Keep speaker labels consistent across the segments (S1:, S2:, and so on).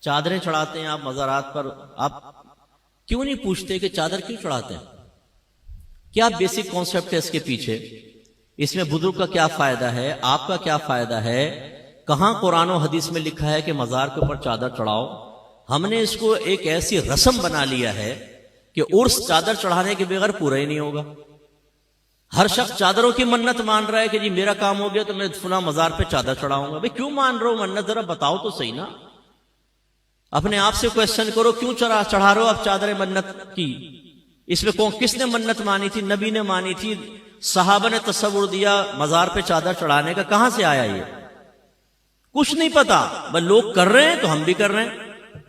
S1: چادریں چڑھاتے ہیں آپ مزارات پر، آپ کیوں نہیں پوچھتے کہ چادر کیوں چڑھاتے ہیں؟ کیا بیسک کانسیپٹ ہے اس کے پیچھے؟ اس میں بزرگ کا کیا فائدہ ہے، آپ کا کیا فائدہ ہے؟ کہاں قرآن و حدیث میں لکھا ہے کہ مزار کے اوپر چادر چڑھاؤ؟ ہم نے اس کو ایک ایسی رسم بنا لیا ہے کہ عرس چادر چڑھانے کے بغیر پورا ہی نہیں ہوگا۔ ہر شخص چادروں کی منت مان رہا ہے کہ جی میرا کام ہو گیا تو میں فلاں مزار پہ چادر چڑھاؤں گا۔ بھئی کیوں مان رہے ہو منت؟ ذرا بتاؤ تو صحیح نا، اپنے آپ سے کویسچن کرو، کیوں چڑھا رہے ہو آپ چادر منت کی؟ اس میں کس نے منت مانی تھی؟ نبی نے مانی تھی؟ صحابہ نے تصور دیا مزار پہ چادر چڑھانے کا؟ کہاں سے آیا یہ؟ کچھ نہیں پتا، بس لوگ کر رہے ہیں تو ہم بھی کر رہے ہیں۔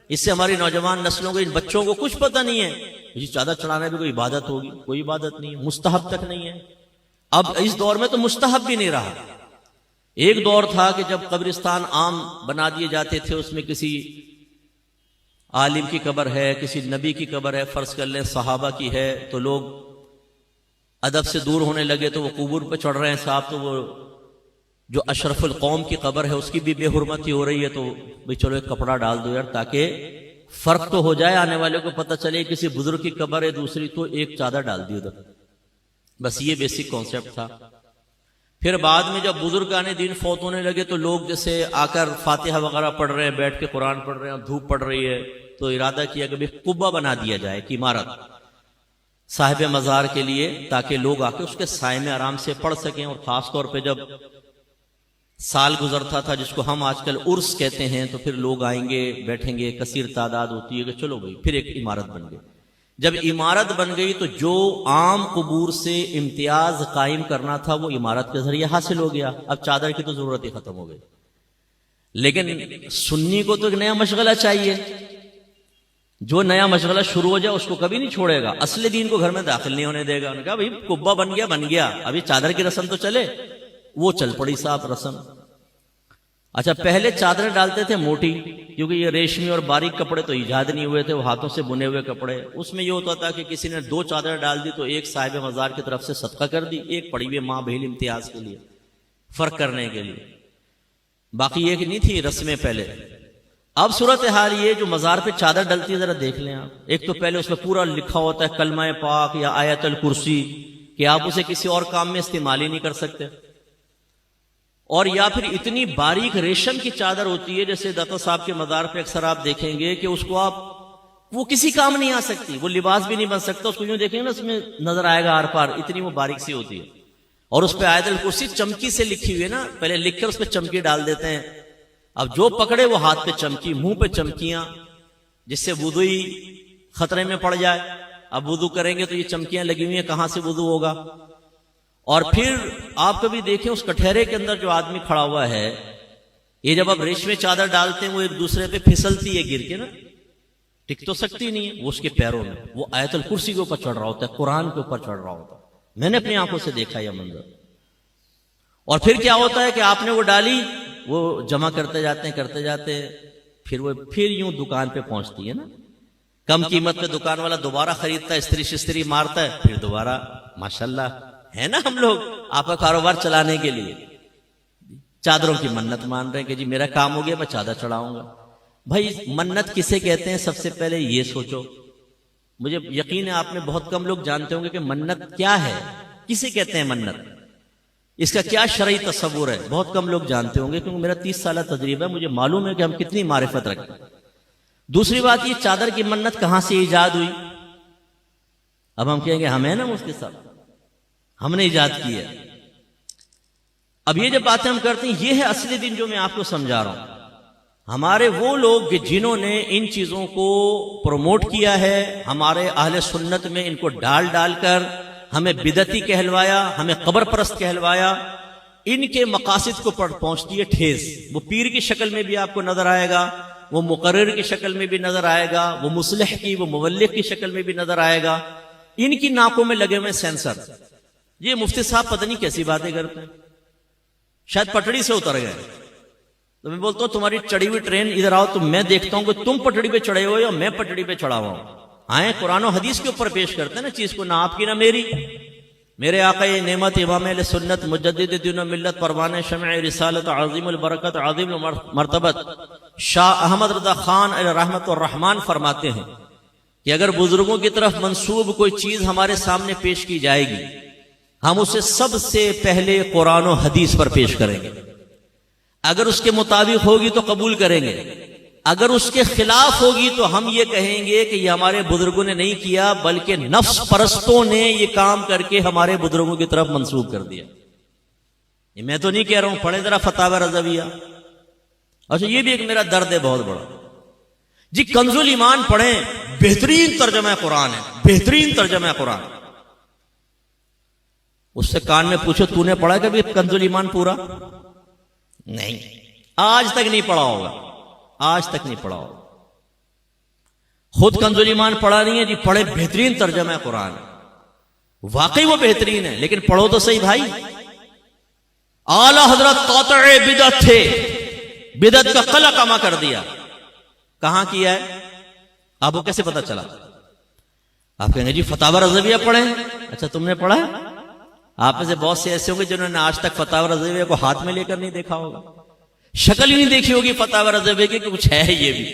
S1: اس سے ہماری نوجوان نسلوں کو، ان بچوں کو کچھ پتہ نہیں ہے جی چادر چڑھانے بھی کوئی عبادت ہوگی، کوئی عبادت نہیں ہے، مستحب تک نہیں ہے۔ اب اس دور میں تو مستحب بھی نہیں رہا۔ ایک دور تھا کہ جب قبرستان عام بنا دیے جاتے تھے، اس میں کسی عالم کی قبر ہے، کسی نبی کی قبر ہے، فرض کر لیں صحابہ کی ہے، تو لوگ ادب سے دور ہونے لگے تو وہ قبور پہ چڑھ رہے ہیں صاحب، تو وہ جو اشرف القوم کی قبر ہے اس کی بھی بے حرمتی ہو رہی ہے، تو بھئی چلو ایک کپڑا ڈال دو یار، تاکہ فرق تو ہو جائے، آنے والے کو پتہ چلے کسی بزرگ کی قبر ہے دوسری، تو ایک چادر ڈال دی ادھر۔ بس یہ بیسک کانسیپٹ تھا۔ پھر بعد میں جب بزرگان دین فوت ہونے لگے تو لوگ جیسے آ کر فاتحہ وغیرہ پڑھ رہے ہیں، بیٹھ کے قرآن پڑھ رہے ہیں، دھوپ پڑ رہی ہے، تو ارادہ کیا کہ قبہ بنا دیا جائے، ایک عمارت صاحب مزار کے لیے، تاکہ لوگ آ کے اس کے سائے میں آرام سے پڑھ سکیں۔ اور خاص طور پہ جب سال گزرتا تھا جس کو ہم آج کل عرس کہتے ہیں، تو پھر لوگ آئیں گے، بیٹھیں گے، کثیر تعداد ہوتی ہے کہ چلو بھائی پھر ایک عمارت بن گئی۔ جب عمارت بن گئی تو جو عام قبور سے امتیاز قائم کرنا تھا وہ عمارت کے ذریعے حاصل ہو گیا، اب چادر کی تو ضرورت ہی ختم ہو گئی۔ لیکن سنی کو تو ایک نیا مشغلہ چاہیے، جو نیا مشغلہ شروع ہو جائے اس کو کبھی نہیں چھوڑے گا، اصل دین کو گھر میں داخل نہیں ہونے دے گا۔ انہوں نے کہا بھائی قبہ بن گیا، ابھی چادر کی رسم تو چلے، وہ چل پڑی صاحب رسم۔ اچھا پہلے چادریں ڈالتے تھے موٹی، کیونکہ یہ ریشمی اور باریک کپڑے تو ایجاد نہیں ہوئے تھے، وہ ہاتھوں سے بنے ہوئے کپڑے، اس میں یہ ہوتا تھا کہ کسی نے 2 چادر ڈال دی تو ایک صاحب مزار کی طرف سے صدقہ کر دی، ایک پڑی ہوئی ماں بہن امتیاز کے لیے، فرق کرنے کے لیے، باقی ایک نہیں تھی رسمیں پہلے۔ اب صورتحال یہ جو مزار پہ چادر ڈلتی ہے ذرا دیکھ لیں آپ، ایک تو پہلے اس میں پورا لکھا ہوتا ہے کلمہ پاک یا آیت الکرسی، کہ آپ اسے کسی اور کام میں استعمال ہی نہیں کر سکتے، اور یا پھر اتنی باریک ریشم کی چادر ہوتی ہے، جیسے داتا صاحب کے مزار پہ اکثر آپ دیکھیں گے کہ اس کو وہ کسی کام نہیں آ سکتی، وہ لباس بھی نہیں بن سکتا، اس کو یوں دیکھیں گے نا اس میں نظر آئے گا آر پار، اتنی وہ باریک سی ہوتی ہے، اور اس پہ آیت الکرسی چمکی سے لکھی ہوئی ہے نا، پہلے لکھ کر اس پہ چمکی ڈال دیتے ہیں، اب جو پکڑے وہ ہاتھ پہ چمکی، منہ پہ چمکیاں، جس سے وضو ہی خطرے میں پڑ جائے۔ اب وضو کریں گے تو یہ چمکیاں لگی ہوئی ہیں، کہاں سے وضو ہوگا؟ اور پھر آپ کبھی دیکھیں اس کٹہرے کے اندر جو آدمی کھڑا ہوا ہے، یہ جب آپ ریشمی چادر ڈالتے ہیں وہ ایک دوسرے پہ پھسلتی ہے گر کے نا، ٹک تو سکتی نہیں ہے، وہ اس کے پیروں میں، وہ آیت الکرسی کے اوپر چڑھ رہا ہوتا ہے، قرآن کے اوپر چڑھ رہا ہوتا ہے، میں نے اپنی آنکھوں سے دیکھا یہ منظر۔ اور پھر کیا ہوتا ہے کہ آپ نے وہ ڈالی، وہ جمع کرتے جاتے ہیں، پھر یوں دکان پہ پہنچتی ہے نا، کم قیمت پہ دکان والا دوبارہ خریدتا ہے، استری شستری مارتا ہے، پھر دوبارہ ماشاءاللہ ہے نا، ہم لوگ آپ کا کاروبار چلانے کے لیے چادروں کی منت مان رہے ہیں کہ جی میرا کام ہو گیا میں چادر چڑھاؤں گا۔ بھائی منت کسے کہتے ہیں؟ سب سے پہلے یہ سوچو، مجھے یقین ہے آپ میں بہت کم لوگ جانتے ہوں گے کہ منت کیا ہے، کسے کہتے ہیں منت، اس کا کیا شرعی تصور ہے، بہت کم لوگ جانتے ہوں گے، کیونکہ میرا 30 سالہ تجربہ ہے، مجھے معلوم ہے کہ ہم کتنی معرفت رکھتے ہیں۔ دوسری بات یہ چادر کی منت کہاں سے ایجاد ہوئی؟ اب ہم کہیں گے ہم ہیں نا مفتی صاحب، ہم نے ایجاد کی ہے۔ اب یہ جب باتیں ہم کرتے ہیں، یہ ہے اصلی دین جو میں آپ کو سمجھا رہا ہوں۔ ہمارے وہ لوگ جنہوں نے ان چیزوں کو پروموٹ کیا ہے، ہمارے اہل سنت میں ان کو ڈال کر ہمیں بدعتی کہلوایا، ہمیں قبر پرست کہلوایا، ان کے مقاصد کو پہنچتی ہے ٹھیس۔ وہ پیر کی شکل میں بھی آپ کو نظر آئے گا، وہ مقرر کی شکل میں بھی نظر آئے گا، وہ مصلح کی، وہ مبلغ کی شکل میں بھی نظر آئے گا۔ ان کی ناکوں میں لگے ہوئے سینسر، یہ مفتی صاحب پتہ نہیں کیسی باتیں کرتے ہیں، شاید پٹڑی سے اتر گئے۔ تو میں بولتا ہوں تمہاری چڑھی ہوئی ٹرین ادھر آؤ تو میں دیکھتا ہوں کہ تم پٹڑی پہ چڑھے ہوئے ہو میں پٹڑی پہ چڑھا ہوا ہوں۔ آئیں قرآن و حدیث کے اوپر پیش کرتے ہیں نا چیز کو، نہ آپ کی نہ میری۔ میرے آقا نعمت امام اہل سنت مجدد دین و ملت پروان شمع رسالت عظیم البرکت عظیم المرتبت شاہ احمد رضا خان علیہ رحمت الرحمان فرماتے ہیں کہ اگر بزرگوں کی طرف منسوب کوئی چیز ہمارے سامنے پیش کی جائے گی ہم اسے سب سے پہلے قرآن و حدیث پر پیش کریں گے. اگر اس کے مطابق ہوگی تو قبول کریں گے, اگر اس کے خلاف ہوگی تو ہم یہ کہیں گے کہ یہ ہمارے بزرگوں نے نہیں کیا بلکہ نفس پرستوں نے یہ کام کر کے ہمارے بزرگوں کی طرف منسوب کر دیا. یہ میں تو نہیں کہہ رہا ہوں, پڑھیں ذرا فتاوی رضویہ. اچھا یہ بھی ایک میرا درد ہے بہت بڑا جی. کنز الایمان پڑھیں, بہترین ترجمہ قرآن ہے, بہترین ترجمہ قرآن. اس سے کان میں پوچھو تو نے پڑھا کبھی کنز الایمان پورا؟ نہیں, آج تک نہیں پڑھا ہوگا, آج تک نہیں پڑھا ہوگا. خود کنز الایمان پڑھا نہیں ہے جی, پڑھے بہترین ترجمہ قرآن. واقعی وہ بہترین ہے, لیکن پڑھو تو صحیح بھائی. اعلی حضرت قاطع بدعت تھے, بدعت کا قلع کما کر دیا. کہاں کیا ہے؟ آپ کو کیسے پتا چلا؟ آپ کہیں گے جی فتاوی رضویہ پڑھیں. اچھا تم نے پڑھا ہے؟ آپ میں سے بہت سے ایسے ہوں گے جنہوں نے آج تک فتاوی رضویہ کو ہاتھ میں لے کر نہیں دیکھا ہوگا, شکل ہی نہیں دیکھی ہوگی فتاوی رضویہ کی کہ کچھ ہے یہ بھی.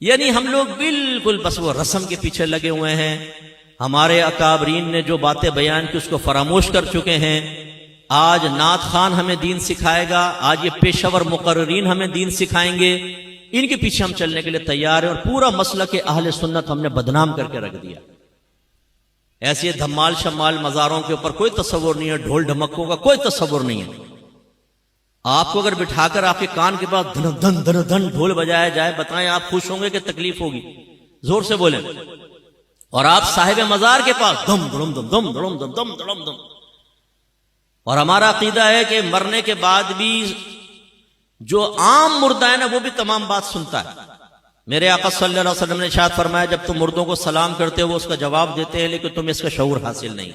S1: یعنی ہم لوگ بالکل بس وہ رسم کے پیچھے لگے ہوئے ہیں. ہمارے اکابرین نے جو باتیں بیان کی اس کو فراموش کر چکے ہیں. آج نعت خان ہمیں دین سکھائے گا, آج یہ پیشہ ور مقررین ہمیں دین سکھائیں گے. ان کے پیچھے ہم چلنے کے لیے تیار ہیں, اور پورا مسلک اہل سنت ہم نے بدنام کر کے رکھ دیا. ایسے دھمال شمال مزاروں کے اوپر کوئی تصور نہیں ہے, ڈھول ڈھمکوں کا کوئی تصور نہیں ہے. آپ کو اگر بٹھا کر آپ کے کان کے پاس دھن دھن دھن دھن ڈھول بجایا جائے, بتائیں آپ خوش ہوں گے کہ تکلیف ہوگی؟ زور سے بولیں. اور آپ صاحب مزار کے پاس دم دھڑم دم دم دھڑم دم دم دھڑم دم. اور ہمارا عقیدہ ہے کہ مرنے کے بعد بھی جو عام مردہ ہے نا وہ بھی تمام بات سنتا ہے. میرے آقا صلی اللہ علیہ وسلم نے ارشاد فرمایا جب تم مردوں کو سلام کرتے ہو وہ اس کا جواب دیتے ہیں, لیکن تم اس کا شعور حاصل نہیں.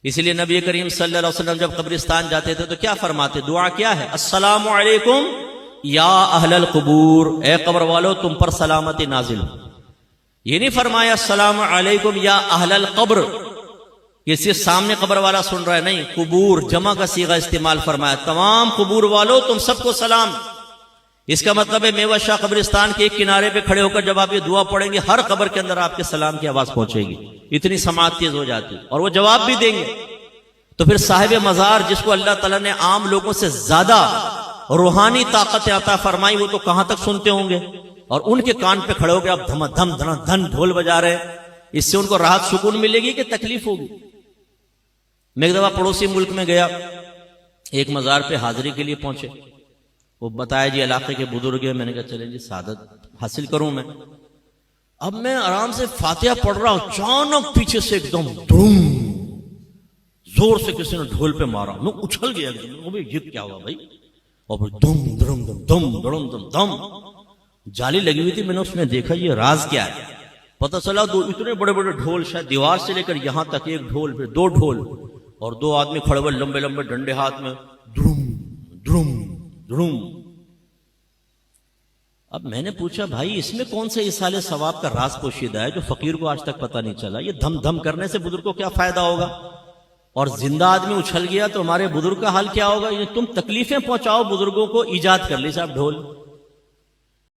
S1: اس لیے نبی کریم صلی اللہ علیہ وسلم جب قبرستان جاتے تھے تو کیا فرماتے؟ دعا کیا ہے؟ السلام علیکم یا اہل القبور, اے قبر والو تم پر سلامتی نازل ہو. یہ نہیں فرمایا السلام علیکم یا اہل القبر کہ صرف سامنے قبر والا سن رہا ہے, نہیں, قبور جمع کا صیغہ استعمال فرمایا, تمام قبور والو تم سب کو سلام. اس کا مطلب ہے میوہ شاہ قبرستان کے ایک کنارے پہ کھڑے ہو کر جب آپ یہ دعا پڑھیں گے ہر قبر کے اندر آپ کے سلام کی آواز پہنچے گی. اتنی سماعت تیز ہو جاتی, اور وہ جواب بھی دیں گے. تو پھر صاحب مزار جس کو اللہ تعالیٰ نے عام لوگوں سے زیادہ روحانی طاقت عطا فرمائی, وہ تو کہاں تک سنتے ہوں گے؟ اور ان کے کان پہ کھڑے ہو کے آپ دھم دھم دھن دھن ڈھول بجا رہے, اس سے ان کو راحت سکون ملے گی کہ تکلیف ہوگی؟ میں ایک دفعہ پڑوسی ملک میں گیا, ایک مزار پہ حاضری کے لیے پہنچے. وہ بتایا جی علاقے کے بزرگ ہیں. میں نے کہا چلیں جی سعادت حاصل کروں میں. اب میں آرام سے فاتحہ پڑھ رہا ہوں, اچانک پیچھے سے ایک دم دھوم زور سے کسی نے ڈھول پہ مارا. میں اچھل گیا, یہ کیا ہوا بھائی؟ اور پھر دم دھڑم دم دم دھڑم دم دم جالی لگی ہوئی تھی. میں نے اس میں دیکھا یہ راز کیا ہے. پتہ چلا دو اتنے بڑے بڑے ڈھول, شاید دیوار سے لے کر یہاں تک ایک ڈھول, پھر دو ڈھول, اور دو آدمی کھڑے ہوئے لمبے لمبے ڈنڈے ہاتھ میں, دھڑم دھڑم دھڑم. اب میں نے پوچھا بھائی اس میں کون سے ایصال ثواب کا راز پوشیدہ ہے جو فقیر کو آج تک پتہ نہیں چلا؟ یہ دھم دھم کرنے سے بزرگ کو کیا فائدہ ہوگا؟ اور زندہ آدمی اچھل گیا تو ہمارے بزرگ کا حال کیا ہوگا؟ تم تکلیفیں پہنچاؤ بزرگوں کو, ایجاد کر لی صاحب ڈھول.